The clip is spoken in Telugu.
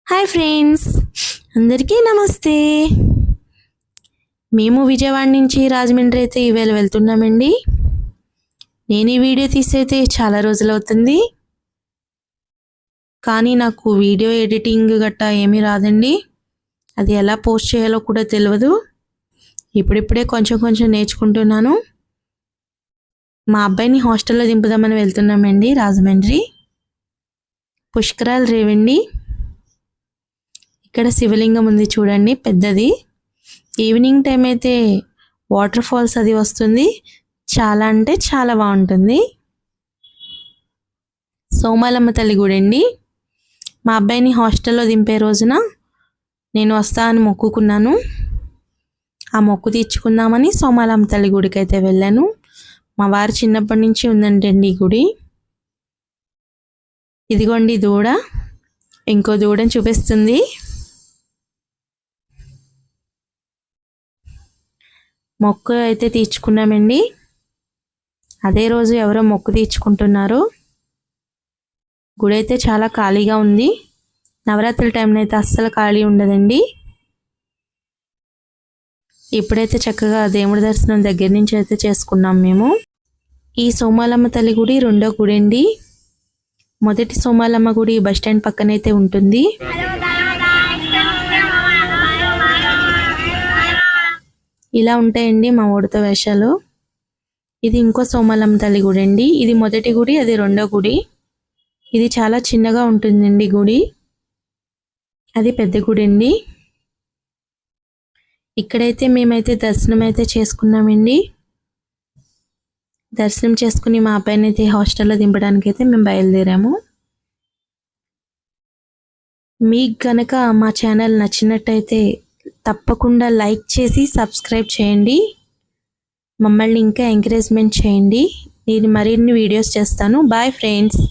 హాయ్ ఫ్రెండ్స్, అందరికీ నమస్తే. మేము విజయవాడ నుంచి రాజమండ్రి అయితే ఈవేళ వెళ్తున్నామండి. నేను ఈ వీడియో తీసైతే చాలా రోజులు అవుతుంది, కానీ నాకు వీడియో ఎడిటింగ్ గట్టా ఏమీ రాదండి. అది ఎలా పోస్ట్ చేయాలో కూడా తెలియదు. ఇప్పుడిప్పుడే కొంచెం నేర్చుకుంటున్నాను. మా అబ్బాయిని హాస్టల్లో దింపుదామని వెళ్తున్నామండి రాజమండ్రి. పుష్కరాలు రేవండి. ఇక్కడ శివలింగం ఉంది చూడండి, పెద్దది. ఈవినింగ్ టైం అయితే వాటర్ ఫాల్స్ అది వస్తుంది. చాలా అంటే చాలా బాగుంటుంది. సోమాలమ్మ తల్లి గుడి అండి. మా అబ్బాయిని హాస్టల్లో దింపే రోజున నేను వస్తా అని మొక్కుకున్నాను. ఆ మొక్కు తీర్చుకుందామని సోమాలమ్మ తల్లి గుడికి అయితే వెళ్ళాను. మా వారు చిన్నప్పటి నుంచి ఉందంటండి ఈ గుడి. ఇదిగోండి దూడ, ఇంకో దూడని చూపిస్తుంది. మొక్కు అయితే తీర్చుకున్నామండి. అదే రోజు ఎవరో మొక్కు తీర్చుకుంటున్నారు. గుడి అయితే చాలా ఖాళీగా ఉంది. నవరాత్రుల టైంలో అయితే అస్సలు ఖాళీ ఉండదండి. ఇప్పుడైతే చక్కగా దేవుడి దర్శనం దగ్గర నుంచి అయితే చేసుకున్నాం మేము. ఈ సోమాలమ్మ తల్లి గుడి రెండో గుడి అండి. మొదటి సోమాలమ్మ గుడి బస్టాండ్ పక్కనైతే ఉంటుంది. ఇలా ఉంటాయండి మా ఊడితో వేషాలు. ఇది ఇంకో సోమాలమ్మ తల్లి గుడి అండి. ఇది మొదటి గుడి, అది రెండో గుడి. ఇది చాలా చిన్నగా ఉంటుందండి గుడి. అది పెద్ద గుడి అండి. ఇక్కడైతే మేమైతే దర్శనం అయితే చేసుకున్నామండి. దర్శనం చేసుకుని మా అబ్బాయిని అయితే హాస్టల్లో దింపడానికి అయితే మేము బయలుదేరాము. మీకు గనక మా ఛానల్ నచ్చినట్టయితే తప్పకుండా లైక్ చేసి సబ్స్క్రైబ్ చేయండి. మమ్మల్ని ఇంకా ఎంకరేజ్మెంట్ చేయండి. నేను మరిన్ని వీడియోస్ చేస్తాను. Bye friends.